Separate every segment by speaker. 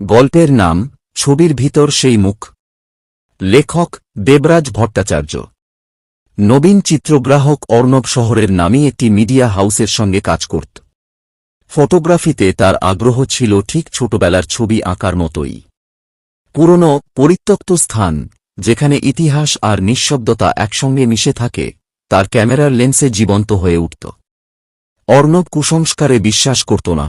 Speaker 1: গল্পের নাম ছবির ভিতর সেই মুখ। লেখক দেবরাজ ভট্টাচার্য। নবীন চিত্রগ্রাহক অর্ণব শহরের নামী একটি মিডিয়া হাউসের সঙ্গে কাজ করত। ফটোগ্রাফিতে তার আগ্রহ ছিল ঠিক ছোটবেলার ছবি আঁকার মতোই। পুরনো পরিত্যক্ত স্থান, যেখানে ইতিহাস আর নিঃশব্দতা একসঙ্গে মিশে থাকে, তার ক্যামেরার লেন্সে জীবন্ত হয়ে উঠত। অর্ণব কুসংস্কারে বিশ্বাস করত না।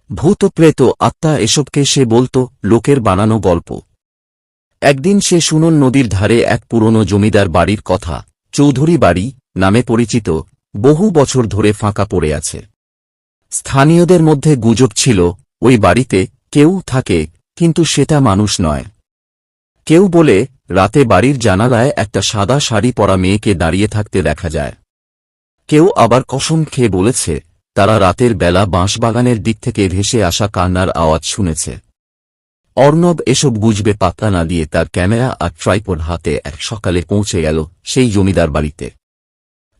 Speaker 1: ভূত প্রেত আত্মা এসবকে সে বলত লোকের বানানো গল্প। একদিন সে সুনন নদীর ধারে এক পুরনো জমিদার বাড়ির কথা, চৌধুরী বাড়ি নামে পরিচিত, বহু বছর ধরে ফাঁকা পড়ে আছে। স্থানীয়দের মধ্যে গুজব ছিল ওই বাড়িতে কেউ থাকে, কিন্তু সেটা মানুষ নয়। কেউ বলে রাতে বাড়ির জানালায় একটা সাদা শাড়ি পরা মেয়েকে দাঁড়িয়ে থাকতে দেখা যায়। কেউ আবার কসম খেয়ে বলেছে তারা রাতের বেলা বাঁশবাগানের দিক থেকে ভেসে আসা কান্নার আওয়াজ শুনেছে। অর্ণব এসব গুজবে পাত্তা না দিয়ে তার ক্যামেরা আর ট্রাইপড হাতে এক সকালে পৌঁছে গেল সেই জমিদার বাড়িতে।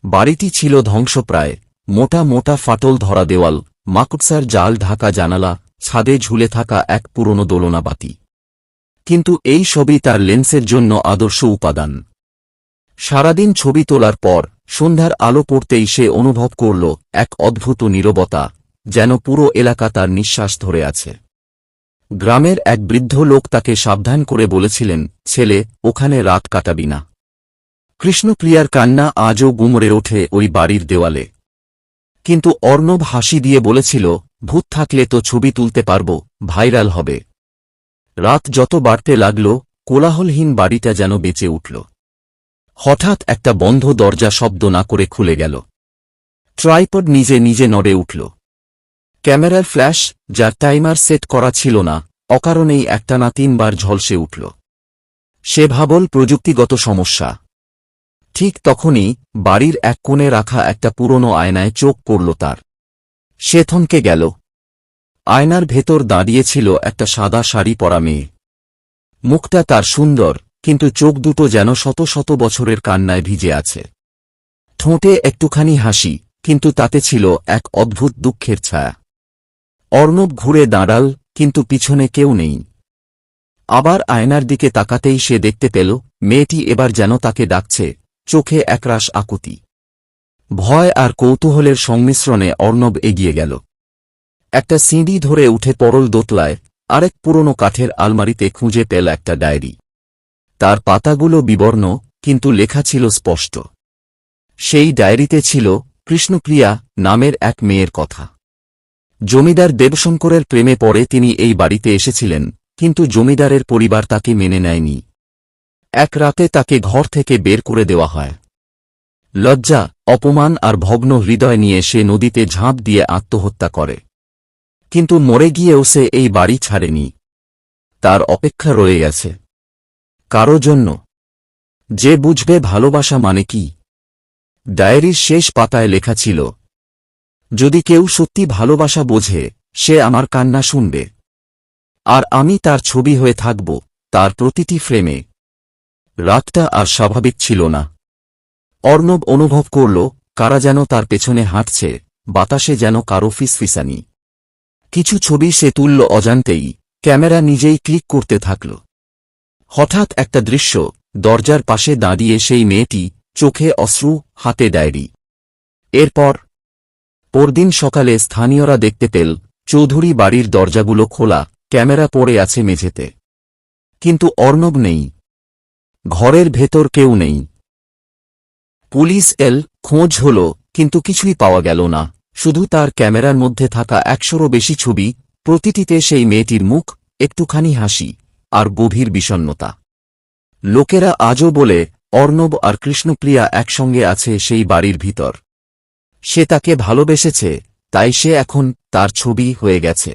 Speaker 1: বাড়িটি ছিল ধ্বংসপ্রায়, মোটা মোটা ফাটল ধরা দেওয়াল, মাকড়সার জাল ঢাকা জানালা, ছাদে ঝুলে থাকা এক পুরনো দোলনা বাতি। কিন্তু এই সবই তার লেন্সের জন্য আদর্শ উপাদান। সারাদিন ছবি তোলার পর সন্ধ্যার আলো পড়তেই সে অনুভব করল এক অদ্ভুত নীরবতা, যেন পুরো এলাকা তার নিঃশ্বাস ধরে আছে। গ্রামের এক বৃদ্ধ লোক তাকে সাবধান করে বলেছিলেন, ছেলে, ওখানে রাত কাটাবি না। কৃষ্ণপ্রিয়ার কান্না আজও গুমরে ওঠে ওই বাড়ির দেওয়ালে। কিন্তু অর্ণব হাসি দিয়ে বলেছিল, ভূত থাকলে তো ছবি তুলতে পারব, ভাইরাল হবে। রাত যত বাড়তে লাগল, কোলাহলহীন বাড়িটা যেন বেঁচে উঠল। হঠাৎ একটা বন্ধ দরজা শব্দ না করে খুলে গেল। ট্রাইপড নিজে নিজে নড়ে উঠল। ক্যামেরার ফ্ল্যাশ, যার টাইমার সেট করা ছিল না, অকারণেই একটানা 3 বার ঝলসে উঠল। সে ভাবল প্রযুক্তিগত সমস্যা। ঠিক তখনই বাড়ির এক কোণে রাখা একটা পুরনো আয়নায় চোখ পড়ল তার। সে থমকে গেল। আয়নার ভেতর দাঁড়িয়েছিল একটা সাদা শাড়ি পরা মেয়ে। মুখটা তার সুন্দর, কিন্তু চোখ দুটো যেন শত শত বছরের কান্নায় ভিজে আছে। ঠোঁটে একটুখানি হাসি, কিন্তু তাতে ছিল এক অদ্ভুত দুঃখের ছায়া। অর্ণব ঘুরে দাঁড়াল, কিন্তু পিছনে কেউ নেই। আবার আয়নার দিকে তাকাতেই সে দেখতে পেল মেয়েটি এবার যেন তাকে ডাকছে, চোখে একরাশ আকুতি। ভয় আর কৌতূহলের সংমিশ্রণে অর্ণব এগিয়ে গেল। একটা সিঁড়ি ধরে উঠে পরল দোতলায়, আরেক পুরনো কাঠের আলমারিতে খুঁজে পেল একটা ডায়েরি। তার পাতাগুলো বিবর্ণ, কিন্তু লেখা ছিল স্পষ্ট। সেই ডায়েরিতে ছিল কৃষ্ণপ্রিয়া নামের এক মেয়ের কথা। জমিদার দেবশঙ্করের প্রেমে পড়ে তিনি এই বাড়িতে এসেছিলেন, কিন্তু জমিদারের পরিবার তাকে মেনে নেয়নি। এক রাতে তাকে ঘর থেকে বের করে দেওয়া হয়। লজ্জা, অপমান আর ভগ্ন হৃদয় নিয়ে সে নদীতে ঝাঁপ দিয়ে আত্মহত্যা করে। কিন্তু মরে গিয়েও সে এই বাড়ি ছাড়েনি। তার অপেক্ষা রয়ে গেছে কারো জন্য, যে বুঝবে ভালোবাসা মানে কি। ডায়েরির শেষ পাতায় লেখা ছিল, যদি কেউ সত্যি ভালোবাসা বোঝে, সে আমার কান্না শুনবে, আর আমি তার ছবি হয়ে থাকব তার প্রতিটি ফ্রেমে। রাতটা আর স্বাভাবিক ছিল না। অর্ণব অনুভব করল কারা যেন তার পেছনে হাঁটছে, বাতাসে যেন কারো ফিসফিসানি। কিছু ছবি সে তুলল অজান্তেই, ক্যামেরা নিজেই ক্লিক করতে থাকল। হঠাৎ একটা দৃশ্য, দরজার পাশে দাঁড়িয়ে সেই মেয়েটি, চোখে অশ্রু, হাতে ডায়েরি। এরপর পরদিন সকালে স্থানীয়রা দেখতে পেল চৌধুরী বাড়ির দরজাগুলো খোলা, ক্যামেরা পড়ে আছে মেঝেতে। কিন্তু অর্ণব নেই। ঘরের ভেতর কেউ নেই। পুলিশ এল, খোঁজ হল, কিন্তু কিছুই পাওয়া গেল না। শুধু তার ক্যামেরার মধ্যে থাকা 100রও বেশি ছবি, প্রতিটিতে সেই মেয়েটির মুখ, একটুখানি হাসি, আর গভীর বিষণ্ণতা। লোকেরা আজও বলে অর্ণব আর কৃষ্ণপ্রিয়া একসঙ্গে আছে সেই বাড়ির ভিতর। সে তাকে ভালোবেসেছে, তাই সে এখন তার ছবি হয়ে গেছে।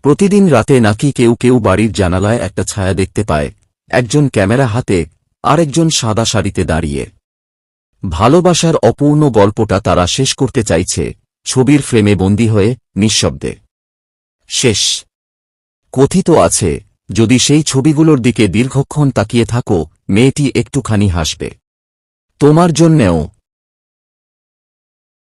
Speaker 1: প্রতিদিন রাতে নাকি কেউ কেউ বাড়ির জানালায় একটা ছায়া দেখতে পায়, একজন ক্যামেরা হাতে, আরেকজন সাদা শাড়িতে দাঁড়িয়ে। ভালোবাসার অপূর্ণ গল্পটা তারা শেষ করতে চাইছে, ছবির ফ্রেমে বন্দী হয়ে, নিঃশব্দে। শেষ কথিত আছে, যদি সেই ছবিগুলোর দিকে দীর্ঘক্ষণ তাকিয়ে থাকো, মেয়েটি একটুখানি হাসবে। তোমার জন্যেও।